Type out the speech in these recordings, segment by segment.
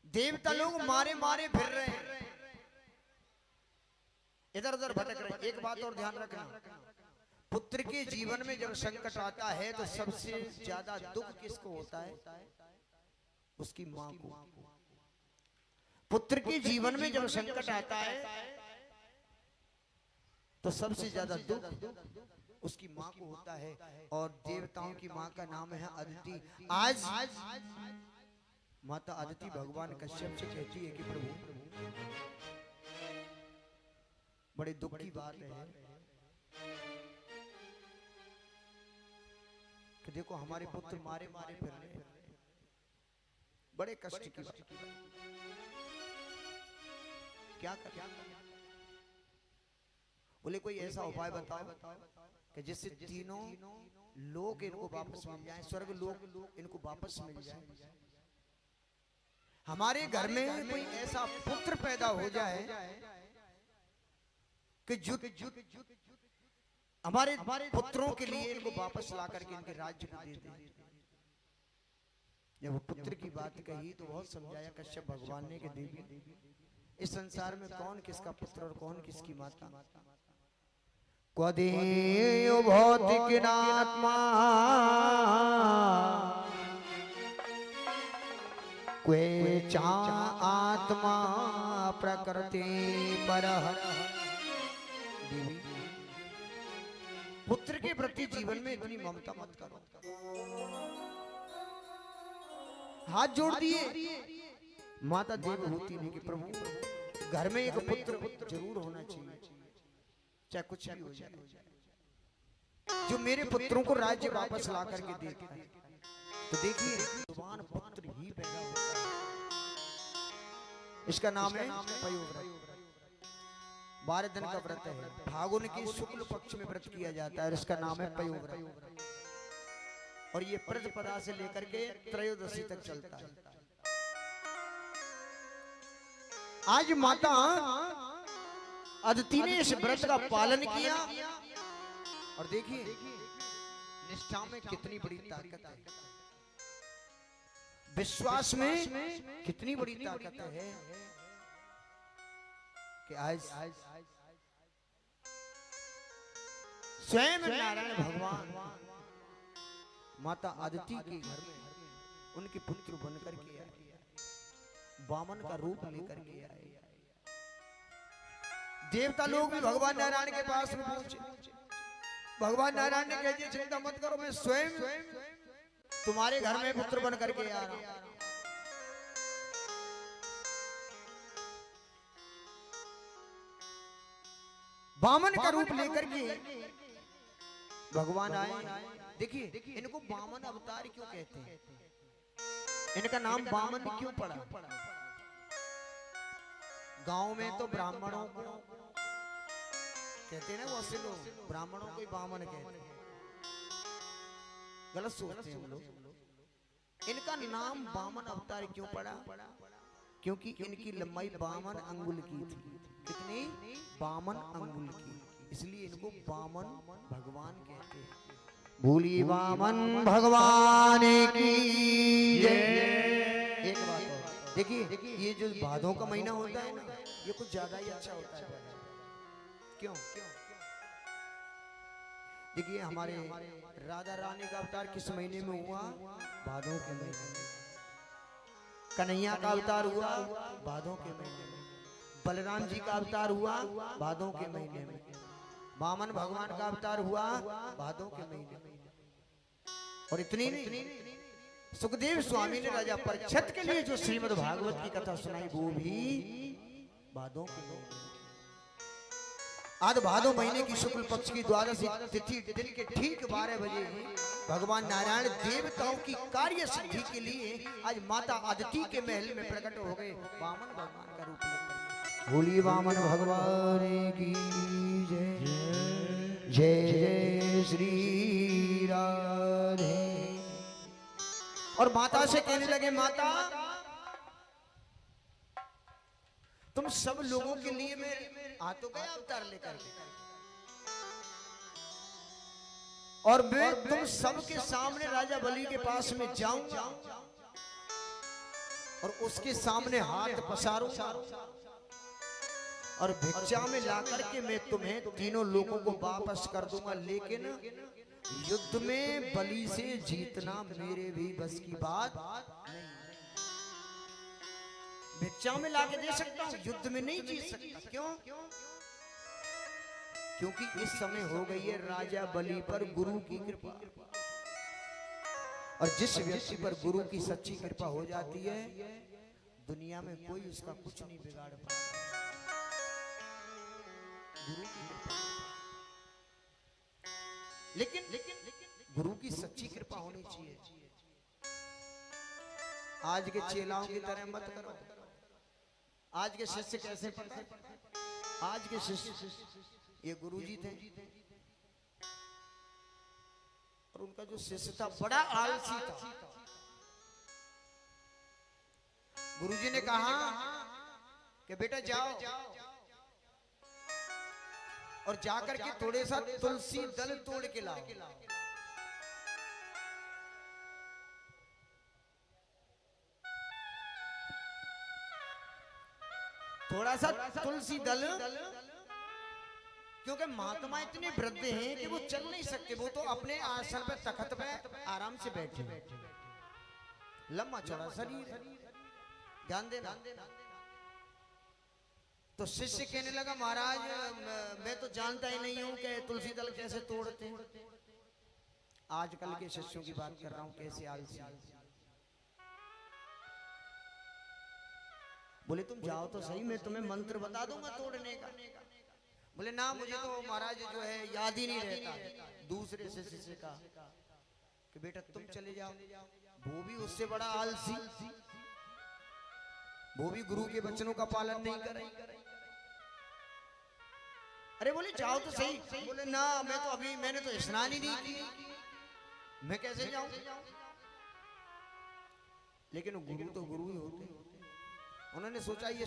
देवता लोग मारे मारे फिर रहे हैं, इधर उधर भटक रहे हैं। एक बात और ध्यान रखना, पुत्र के जीवन में जब संकट आता है तो सबसे ज्यादा दुख किसको होता है? उसकी मां को। पुत्र के जीवन में जब संकट आता है तो सबसे ज्यादा दुख उसकी मां को होता है। और देवताओं की मां का नाम है अदिति। आज माता अदिति भगवान कश्यप से कहती है कि प्रभु, बड़े दुख की बात है कि देखो हमारे पुत्र मारे मारे फिर रहे हैं, बड़े कष्ट की बात। क्या कर? बोले कोई ऐसा उपाय बताओ कि जिससे तीनों लोग इनको वापस मिल जाएं, स्वर्ग लोग इनको वापस मिल जाए। हमारे घर में कोई ऐसा पुत्र पैदा हो जाए कि जो हमारे पुत्रों के लिए इनको वापस ला करके इनके राज्य को दे दे। जब वो पुत्र की बात कही तो बहुत समझाया कश्यप भगवान ने कि देवी, इस संसार में कौन किसका पुत्र और कौन किसकी माता? क्वदेयो भौतिकिनात्मा क्वे चा आत्मा प्रकृति परः। देवी, पुत्र के प्रति जीवन में इतनी ममता मत करो। हाथ जोड़ दिए माता देवहूति ने कि प्रभु, घर में एक पुत्र जरूर होना चाहिए, चाहे कुछ भी हो जाए, जो मेरे पुत्रों को राज्य वापस ला करके देता है। तो देखिए, जवान पुत्र ही पैदा होता है। इसका नाम है पयोव्रत। 12 दिन का व्रत है, फागुन के शुक्ल पक्ष में व्रत किया जाता है और इसका नाम है पयोव्रत। और ये प्रतिपदा से लेकर के त्रयोदशी तक चलता है। आज माता अदिति ने इस व्रत का पालन किया और देखिए निष्ठा में कितनी बड़ी ताकत है, विश्वास में कितनी बड़ी ताकत है कि आज स्वयं नारायण भगवान माता अदिति के घर में उनके पुत्र बनकर के आए, वामन का रूप लेकर के आए। देवता लोग भी भगवान नारायण के पास में पहुंचे। भगवान नारायण ने कह दिया, चिंता मत करो, मैं स्वयं तुम्हारे घर में पुत्र बन करके आ रहा हूं। वामन का रूप लेकर के भगवान आए। देखिए, इनको वामन अवतार क्यों कहते हैं? इनका नाम वामन क्यों पड़ा? गांव में तो ब्राह्मणों को कहते हैं ना, बहुत से लोग ब्राह्मणों को ही वामन कहते हैं, गलत सोचते हैं हम लोग। इनका नाम वामन अवतार क्यों पड़ा? क्योंकि इनकी लंबाई 52 अंगुल की थी। कितनी? 52 अंगुल की, इसलिए इनको वामन भगवान कहते हैं। भूली वामन भगवान की जय। एक बात और देखिए, ये जो भादों का महीना होता है ना, ये कुछ ज्यादा ही अच्छा होता है। क्यों? देखिए, हमारे राधा रानी का अवतार किस महीने में हुआ? भादों के महीने में। कन्हैया का अवतार हुआ भादों के महीने में। बलराम जी का अवतार हुआ भादों के महीने में। वामन भगवान का अवतार हुआ भादों के महीने में। और इतनी नहीं, सुखदेव स्वामी ने राजा परीक्षित के लिए जो श्रीमद् भागवत की कथा सुनाई, वो भी भादों के महीने में। आज भादो महीने की शुक्ल पक्ष की द्वादशी तिथि दिन के ठीक 12 बजे भगवान नारायण देवताओं की कार्य सिद्धि के लिए आज माता अदिति के महल में प्रकट हो गए, वामन भगवान का रूप लेकर। बोली वामन भगवान की जय। जय जय श्री राधे। और माता से कहने लगे, माता तुम सब लोगों के लिए मैं आ तो गया अवतार लेकर के, और मैं तुम सबके सामने राजा बलि के पास में जाऊंगा और उसके सामने हाथ पसारूंगा और भिक्षा में लाकर के मैं तुम्हें तीनों लोगों को वापस कर दूंगा, लेकिन युद्ध में बलि से जीतना मेरे भी बस की बात नहीं। भिक्षा में लाके दे सकता हूं, युद्ध में नहीं जीत सकता। क्यों? क्योंकि इस समय हो गई है राजा बलि पर गुरु की कृपा, और जिस व्यक्ति पर गुरु की सच्ची कृपा हो जाती है दुनिया में कोई उसका कुछ नहीं बिगाड़ पाता। गुरु की कृपा, लेकिन गुरु की सच्ची कृपा होनी चाहिए। आज के चेलाओं की तरह मत करो। आज के शिष्य कैसे पढ़ते? आज के शिष्य, ये गुरुजी थे और उनका जो शिष्य था बड़ा आलसी था। गुरुजी ने कहा कि बेटा जाओ और जाकर के थोड़े सा तुलसी दल तोड़ के लाओ। थोड़ा सा तुलसी दल, क्योंकि महात्मा इतने वृद्ध हैं कि वो चल नहीं सकते। वो तो अपने आसन पे तखत पे आराम से बैठे, लंबा चौड़ा शरीर, ध्यान देना। तो शिष्य कहने लगा महाराज मैं तो जानता ही नहीं हूं कि तुलसी दल कैसे तोड़ते हैं। आजकल के शिष्यों की बात कर रहा हूं, कैसे आलसी। बोले तुम जाओ तो सही, मैं तुम्हें मंत्र बता दूंगा तोड़ने का। बोले ना, मुझे तो महाराज जो है याद ही नहीं रहता। दूसरे शिष्य से कहा कि बेटा तुम चले जाओ। वो भी उससे बड़ा आलसी, वो भी गुरु के वचनों का पालन नहीं करे। अरे बोले जाओ तो सही। बोले ना, मैं तो अभी, मैंने तो स्नान ही नहीं किया, मैं कैसे जाऊं। लेकिन गुरु तो गुरु ही होते। उन्होंने सोचा ये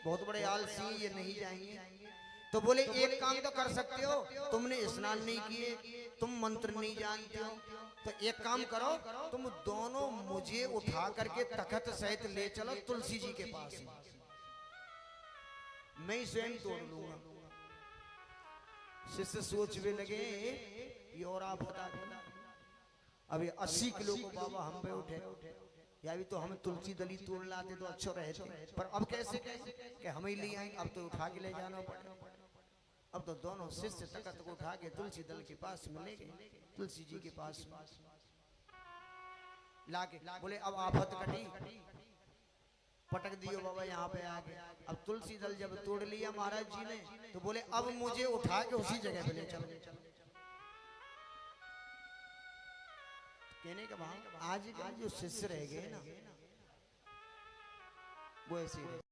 बहुत बड़े आलसी, ये नहीं जाएंगे। तो बोले एक काम तो कर सकते हो, तुमने स्नान नहीं किए, तुम मंत्र नहीं जानते हो, तो एक काम करो, तुम दोनों मुझे उठा करके तखत सहित ले चलो तुलसी जी के पास, मैं ही स्वयं तोड़ लूंगा। शिष्य सोचने लगे ये और आप बता देना, अभी 80 किलो को बाबा हम पे उठे, या भी तो हम तुलसी दली तोड़ लाते तो अच्छा रहते, पर अब कैसे कि हम ही ले आएंगे, अब तो उठा के ले जाना पड़ेगा। अब तो दोनों शिष्य तखत को उठा के तुलसी दल के पास में ले गए, तुलसी जी के पास लाके बोले अब आफत कटी, पटक दियो बाबा यहाँ पे आके। अब तुलसी दल जब तोड़ लिया महाराज जी ने, तो बोले अब मुझे उठा के उसी जगह पे ले चलो। कहने का भाव आज जो शिष्य रह गए ना वो ऐसे रहे।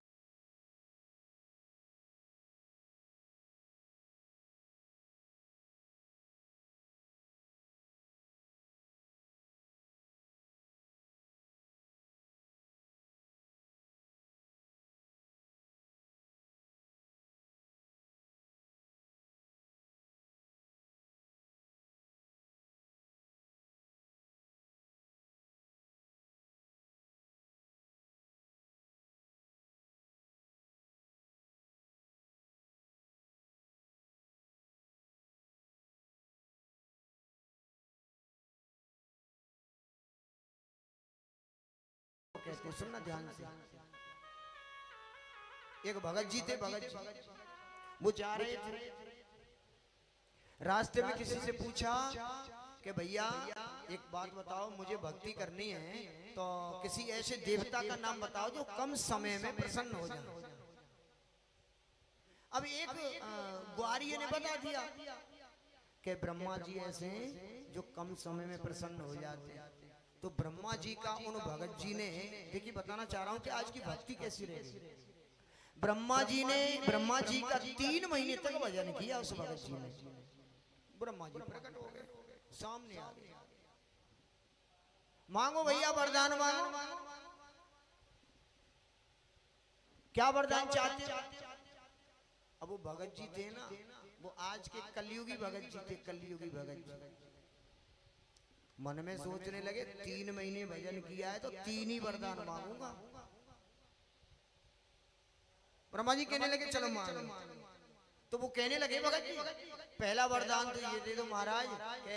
कहते सुनना ध्यान से। एक भगत जी थे, भगत जी वो जा रहे थे, रास्ते में किसी से पूछा कि भैया एक बात बताओ, मुझे भक्ति करनी है तो किसी ऐसे देवता का नाम बताओ जो कम समय में प्रसन्न हो जाए। अब एक ग्वारिये ने बता दिया कि ब्रह्मा जी ऐसे जो कम समय में प्रसन्न हो जाते हैं। तो ब्रह्मा जी का उन भगत जी ने, देखिए बताना चाह रहा हूं कि आज की भक्ति कैसी रहेगी। ब्रह्मा जी का 3 महीने तक भजन किया उस भगत जी ने। ब्रह्मा जी प्रकट हो गए, सामने आ गए, मांगो भैया वरदान मांगो, क्या वरदान चाहते हो। अब वो भगत जी थे ना, वो आज के कलयुगी भगत जी थे, कलयुगी भगत जी। मन में सोचने लगे 3 महीने भजन किया है तो 3 ही वरदान मांगूंगा, ब्रह्मा जी कहने लगे चलो मांग लो। तो वो कहने लगे भगत जी पहला वरदान तो ये दे दो महाराज कि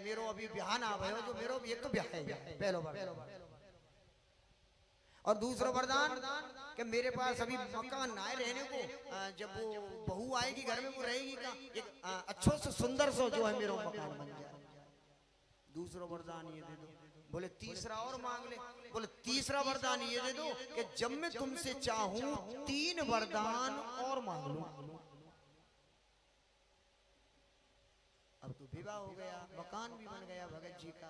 मेरो अभी ब्याह ना भयो, जो मेरो एक तो ब्याह है पहलो वरदान, और दूसरा वरदान कि मेरे पास अभी मकान ना है रहने को, जब वो बहू आएगी घर में वो रहेगी का एक अच्छो से सुंदर सो जो है मेरा मकान बन जाए। दूसरा वरदान ये दे दो। बोले तीसरा और मांग ले। बोले तीसरा वरदान ये दे दो कि जब मैं तुमसे चाहूं 3 वरदान और मांग लूं। अब तो विवाह हो गया, मकान भी बन गया भगत जी का,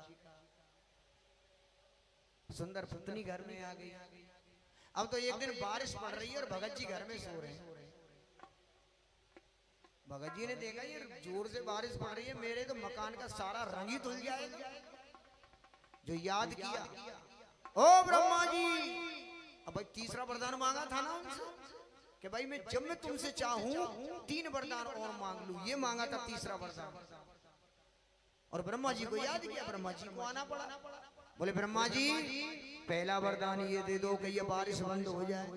सुंदर पत्नी घर में आ गई। अब तो एक दिन बारिश पड़ रही है और भगत जी घर में सो रहे हैं। भगत जी ने देखा ये जोर से बारिश पड़ रही है, मेरे तो मकान का सारा रंग ही धुल जाएगा। जो याद किया, ओ ब्रह्मा जी, अब भाई तीसरा वरदान मांगा था ना उनसे कि भाई मैं जब मैं तुमसे चाहूं 3 वरदान और मांग लूं, ये मांगा था तीसरा वरदान। और ब्रह्मा जी को याद किया, ब्रह्मा जी को आना पड़ा। बोले ब्रह्मा जी पहला वरदान ये दे दो कि ये बारिश बंद हो जाए,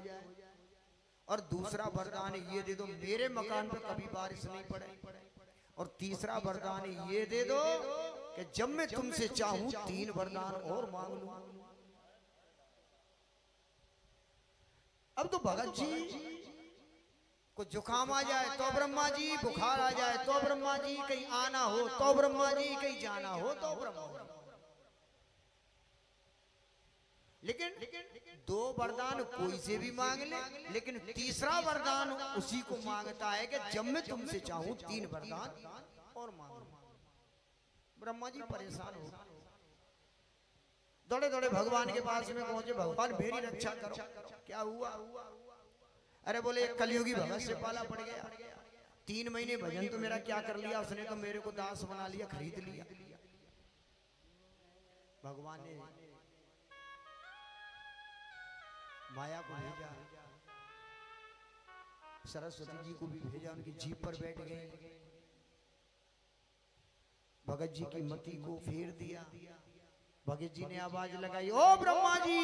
और दूसरा वरदान ये दे दो मेरे मकान पर कभी बारिश नहीं पड़े, और तीसरा वरदान ये दे दो कि जब मैं तुमसे चाहूं 3 वरदान और मांग लूं। अब तो भगत जी को जुकाम आ जाए तो ब्रह्मा जी, बुखार आ जाए तो ब्रह्मा जी, कहीं आना हो तो ब्रह्मा जी, कहीं जाना हो तो ब्रह्मा जी। लेकिन 2 वरदान कोई से भी मांग ले, लेकिन तीसरा वरदान उसी को मांगता है कि जब मैं तुमसे चाहूं 3 वरदान और मांग लूं। ब्रह्मा जी परेशान हो, दौड़े दौड़े भगवान के पास में पहुंचे। भगवान मेरी रक्षा करो। क्या हुआ? अरे बोले एक कलयुगी भगत से पाला पड़ गया, 3 महीने भजन तो मेरा क्या कर लिया उसने, तो मेरे को दास बना लिया, खरीद लिया। भगवान ने माया को भेजा, सरस्वती जी को भी भेजा, उनकी जीप पर बैठ गए, भगत जी की मति को फेर दिया। भगत जी ने आवाज लगाई, ओ ब्रह्मा जी